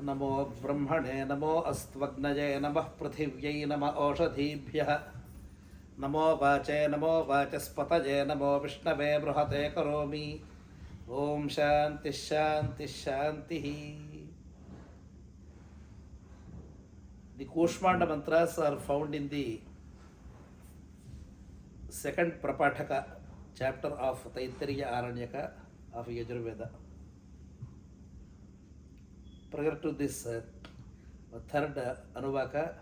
नमो ब्रह्मणे नमो अस्त्वग्नये नमः पृथिव्यै नम ओषधीभ्यः नमो वाचे नमो वाचस्पतये नमो विष्णवे बृहते करोमि ओम शांति शांति शांति. The Kushmaanda mantras are found in the second Prapataka chapter of Taittiriya Aranyaka of Yajurveda. Prior to this third Anuvaka,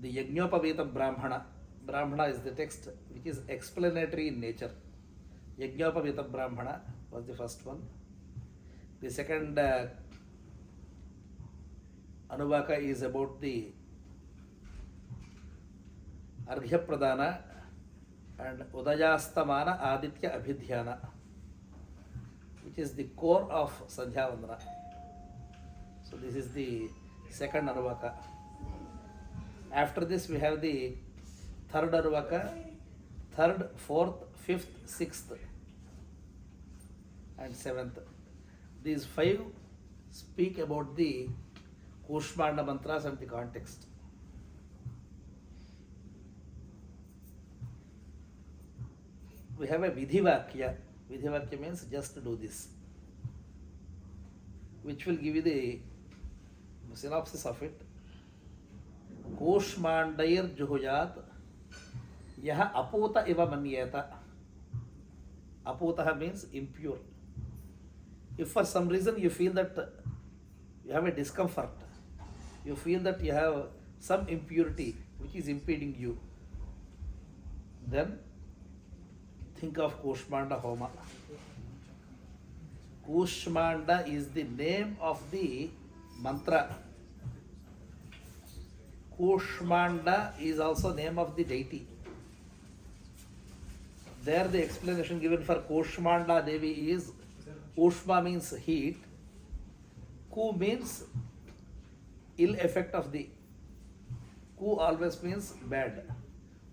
the Yajnapavitam Brahmana is the text which is explanatory in nature. Yajnapavitam Brahmana was the first one. The second Anuvaka is about the Arghya Pradana and Udayastamana Aditya Abhidhyana, which is the core of Sandhya Vandana. So this is the second Anuvaka. After this we have the third Anuvaka, third, fourth, fifth, sixth and seventh. These five speak about the Kushmaanda mantras and the context. We have a Vidhivakya. Vidhivakya means just do this, which will give you the synopsis of it. Kushmaandair juhuyat yaha aputa iva manyeta. Aputaha means impure. If for some reason you feel that you have a discomfort, you feel that you have some impurity which is impeding you, then think of Kushmaanda Homa. Kushmaanda is the name of the mantra. Kushmaanda is also name of the deity. There the explanation given for Kushmaanda Devi is Kushma means heat, Ku means ill effect of the. Ku always means bad.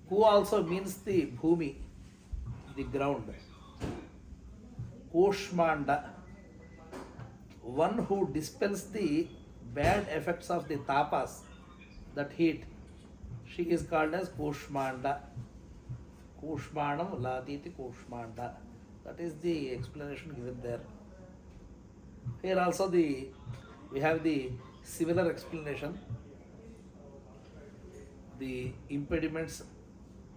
Ku also means the bhumi, the ground. Kushmaanda, one who dispels the bad effects of the tapas, that heat, she is called as Kushmaanda. Kushmaanam laditi Kushmaanda. That is the explanation given there. Here also we have the similar explanation. The impediments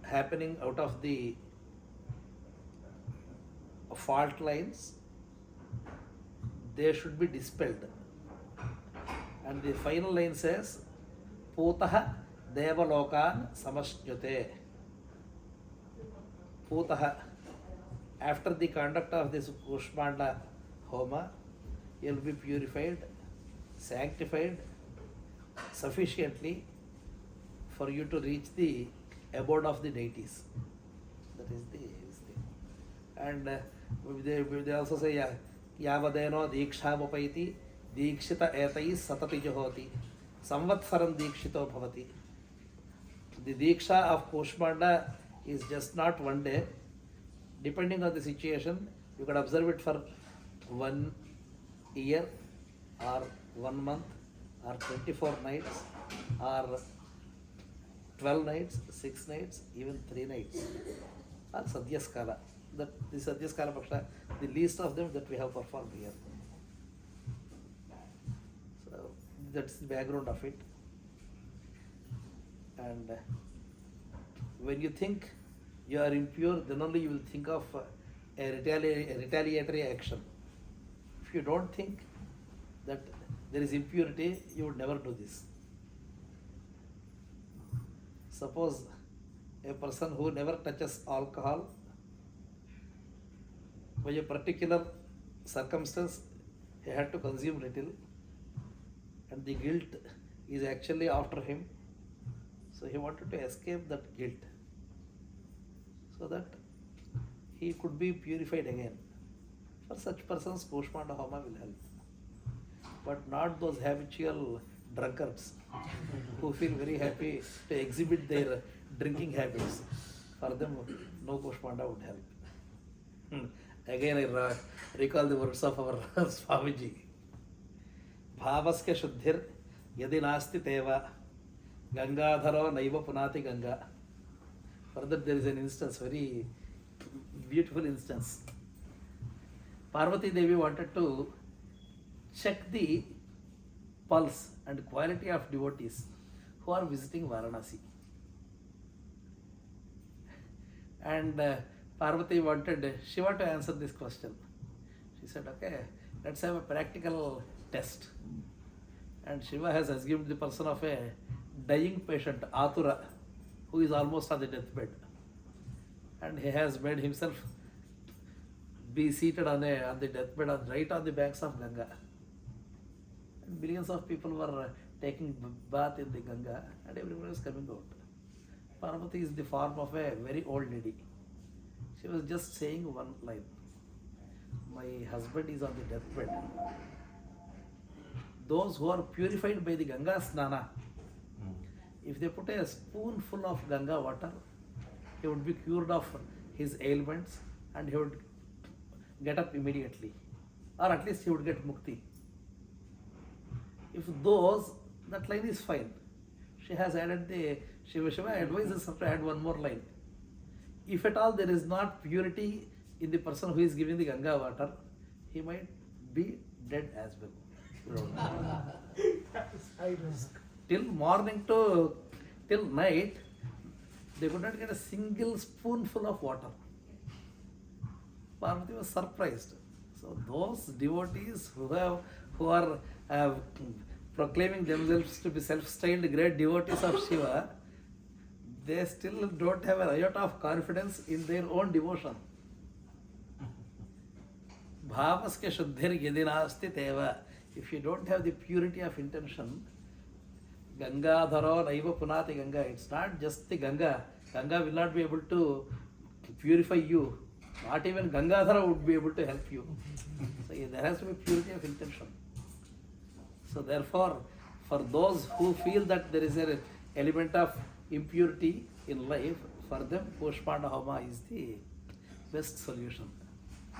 happening out of the fault lines, they should be dispelled. And the final line says, Putaha Devalokan Samashnyate. Putaha, after the conduct of this Kushmaanda Homa, you will be purified, sanctified sufficiently for you to reach the abode of the deities. That is the thing. And they also say, Yavadeno Dikshamupaiti Dikshita Etai Satati Johoti Samvatsaram Dikshito Bhavati. The Diksha of Kushmaanda is just not one day. Depending on the situation, you can observe it for 1 year or 1 month or 24 nights or 12 nights, 6 nights, even 3 nights or Sadhyaskala. That the Sadhyaskala Paksha, the least of them that we have performed here. So that's the background of it. And when you think you are impure, then only you will think of a retaliatory action. If you don't think that there is impurity, you would never do this. Suppose a person who never touches alcohol, by a particular circumstance, he had to consume little, and the guilt is actually after him. So he wanted to escape that guilt, so that he could be purified again. For such persons, Kushmaanda Homa will help. But not those habitual drunkards who feel very happy to exhibit their drinking habits. For them, no Kushmaanda would help. Again, I recall the words of our Swamiji. Bhavaskya Shuddhir Yadi Nasti Teva Gangadharo Naiva Punati Ganga. Further, there is an instance, very beautiful instance. Parvati Devi wanted to check the pulse and quality of devotees who are visiting Varanasi. And Parvati wanted Shiva to answer this question. She said, okay, let's have a practical test. And Shiva has assumed the person of a dying patient, Atura, who is almost on the deathbed. And he has made himself be seated on the deathbed right on the banks of Ganga. And millions of people were taking bath in the Ganga and everyone was coming out. Parvati is the form of a very old lady. She was just saying one line. My husband is on the deathbed. Those who are purified by the Ganga Snana, if they put a spoonful of Ganga water, he would be cured of his ailments and he would get up immediately. Or at least he would get mukti. If those, that line is fine. She has added the Shiva advises her to add one more line. If at all there is not purity in the person who is giving the Ganga water, he might be dead as well. High risk. Till morning till night, they could not get a single spoonful of water. Parvati was surprised. So those devotees who are proclaiming themselves to be self-styled great devotees of Shiva, they still don't have a iota of confidence in their own devotion. Bhavaskya Shuddhir Yadinasti Teva. If you don't have the purity of intention, Gangadharo Naiva Punati Ganga, it's not just the Ganga. Ganga will not be able to purify you. Not even Gangadhara would be able to help you. So there has to be purity of intention. So therefore, for those who feel that there is an element of impurity in life, for them Kushmaanda Homa is the best solution.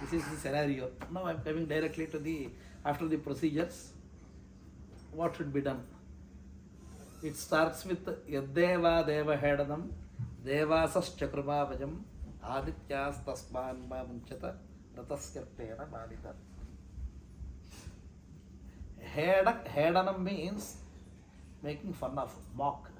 This is the scenario. Now I am coming directly to after the procedures, what should be done? It starts with Yaddeva Deva Hedanam, Devasas Chakrumavajam, Adityas Tasman Mamunchata, Rataskirtena Madita. Hedanam means making fun of, mock.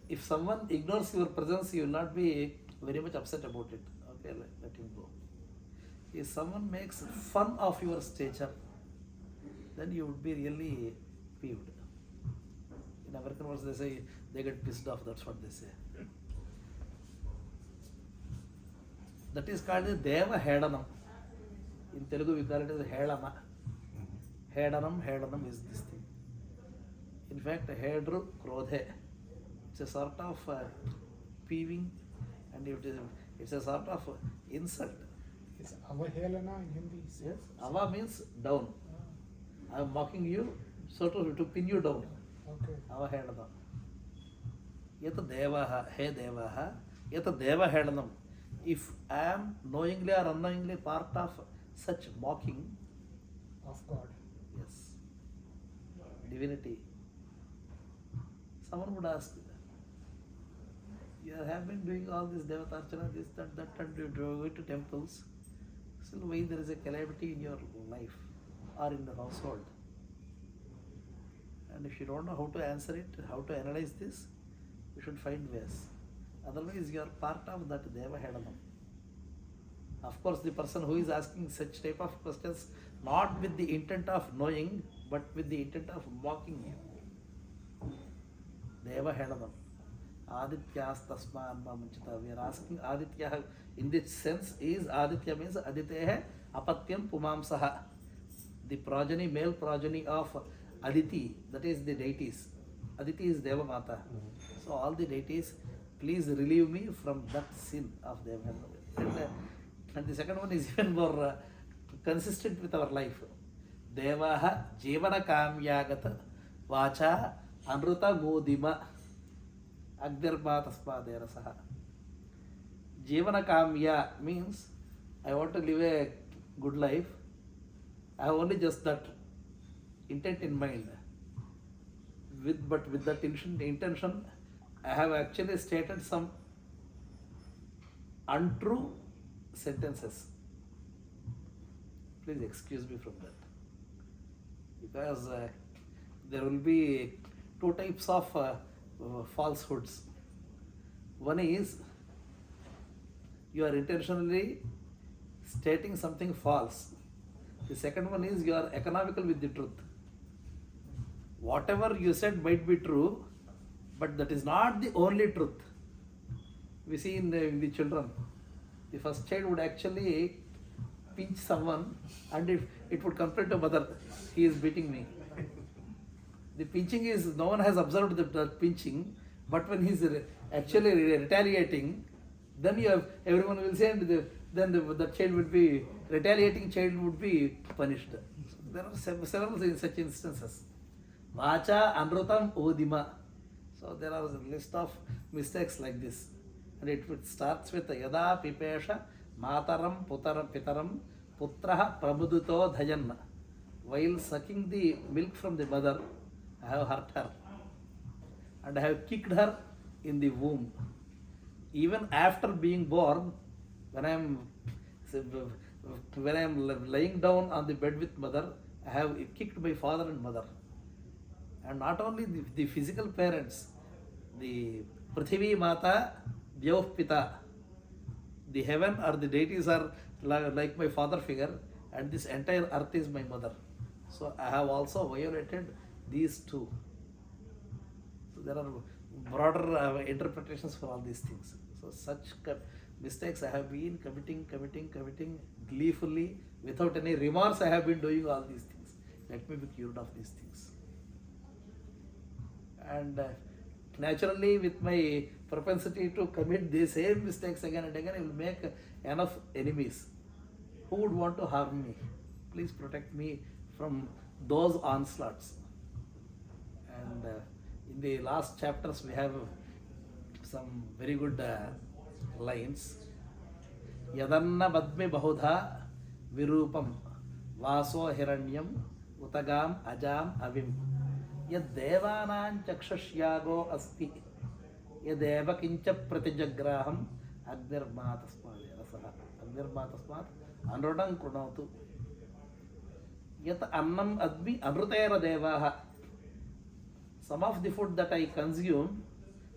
If someone ignores your presence, you will not be very much upset about it. Okay, let him go. If someone makes fun of your stature, then you would be really peeved. In American words, they say they get pissed off. That's what they say. That is called the Deva Hedanam. In Telugu, we call it as Hedana. Hedanam is this thing. In fact, Hedru Krodhe. It's a sort of peeving and it's a sort of insult. It's Avahelana in Hindi. Yes, Ava means down. I am mocking you, so to pin you down. Okay. Avahelana. Yata Devaha, He Devaha, Yata Deva Hedanam. If I am knowingly or unknowingly part of such mocking Of God. yes, divinity, someone would ask, you have been doing all this Devatarchana, this, that, and you go to temples. Still, why there is a calamity in your life or in the household? And if you don't know how to answer it, how to analyze this, you should find ways. Otherwise, you are part of that Deva Hedanam. Of course, the person who is asking such type of questions, not with the intent of knowing, but with the intent of mocking you. Deva Hedanam. Adityas Tasman Mamunchita. We are asking Aditya in this sense is Aditya means Aditeha Apatyam Pumamsaha. The progeny, male progeny of Aditi, that is the deities. Aditi is Deva Mata. So all the deities, please relieve me from that sin of Deva. And the second one is even more consistent with our life. Devaha Jivana Kamyagata Vacha Anruta Mudima Agdirma Taspadera Saha. Jivana Kamya means I want to live a good life. I have only just that intent in mind. But with that intention, I have actually stated some untrue sentences. Please excuse me from that. Because there will be two types of falsehoods. One is you are intentionally stating something false. The second one is you are economical with the truth. Whatever you said might be true, but that is not the only truth. We see in the children, the first child would actually pinch someone and it would complain to mother, he is beating me. The pinching is, no one has observed the pinching, but when he is actually retaliating, then everyone will say, and the child would be, retaliating child would be punished. There are several such instances. Vacha anrutam odima. So there are a list of mistakes like this. And it starts with yada pipesha mataram pitaram putraha pramuduto dhayan. While sucking the milk from the mother, I have hurt her. And I have kicked her in the womb. Even after being born, when I am lying down on the bed with mother, I have kicked my father and mother. And not only the physical parents, the Prithvi Mata, Vyauh Pita, the heaven or the deities are like my father figure, and this entire earth is my mother. So I have also violated these two. So there are broader interpretations for all these things. So such mistakes I have been committing gleefully, without any remorse. I have been doing all these things. Let me be cured of these things. And naturally, with my propensity to commit the same mistakes again and again, I will make enough enemies who would want to harm me. Please protect me from those onslaughts. And in the last chapters, we have some very good lines. Yadanna badme bahudha virupam vaso hiranyam utagam ajam avim yad devanam chakshashyago asti yadeva kincha pratijagraham agnirmatasmat anrodam krunatu yat annam admi amrutera devaha. Some of the food that I consume,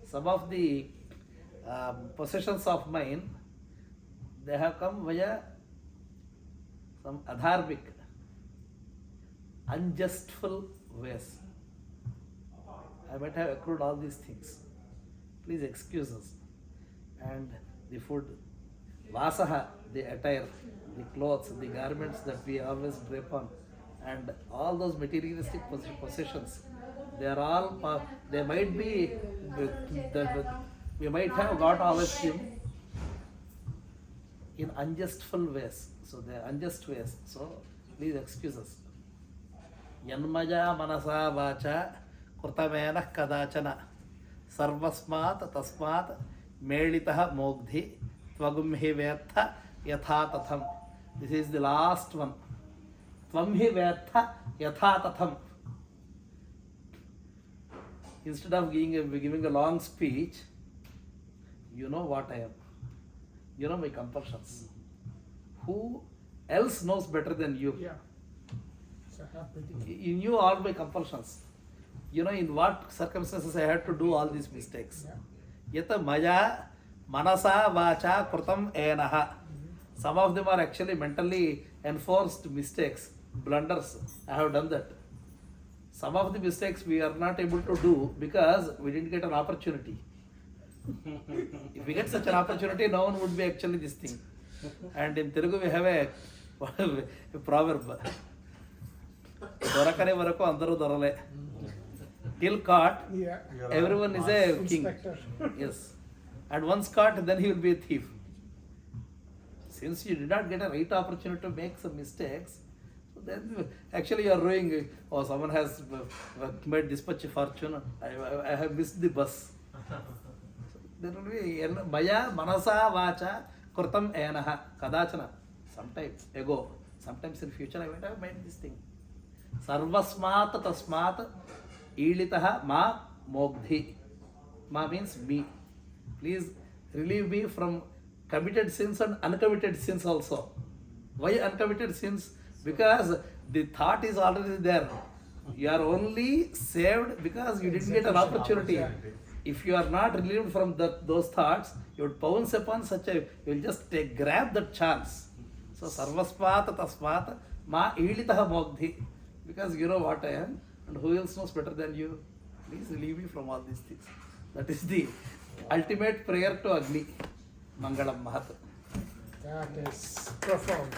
some of the possessions of mine, they have come via some adharmic, unjustful ways. I might have accrued all these things. Please excuse us. And the food, vasaha, the attire, the clothes, the garments that we always drape on, and all those materialistic possessions, they are all, they might be, we might have got all of them in unjustful ways. So they are unjust ways. So please excuse us. Yanmaja manasa vacha kurtamena kadachana sarvasmat tasmat melitaha mogdhi tvagumhi vetha yatha tatham. This is the last one. Tvamhi vetha yatha tatham. Instead of giving a long speech, you know what I am. You know my compulsions. Who else knows better than you? Yeah. So happy. You knew all my compulsions. You know in what circumstances I had to do all these mistakes. Yata maya manasa vacha krutam enaha. Some of them are actually mentally enforced mistakes, blunders. I have done that. Some of the mistakes we are not able to do because we didn't get an opportunity. If we get such an opportunity, no one would be actually this thing. And in Telugu we have a proverb. Dorakane varaku andaru dorale. Till caught, Yeah. everyone is a king. Inspector. Yes. And once caught, then he will be a thief. Since you did not get a right opportunity to make some mistakes, so then actually you are ruining, oh, someone has made this much fortune, I have missed the bus. There will be maya manasa vacha kurtam enaha kadachana. Some time ago, Sometimes in future I might have made this thing. Sarvasmat tasmat Ilitaha ma mogdhi. Ma means me. Please relieve me from committed sins and uncommitted sins also. Why uncommitted sins? Because the thought is already there. You are only saved because you didn't get an opportunity. If you are not relieved from those thoughts, you would pounce upon such a, you will just grab that chance. So sarvaspat tasmat ma ilitaha mogdhi. Because you know what I am and who else knows better than you. Please relieve me from all these things. That is the ultimate prayer to Agni. Mangalam Mahat. That is profound.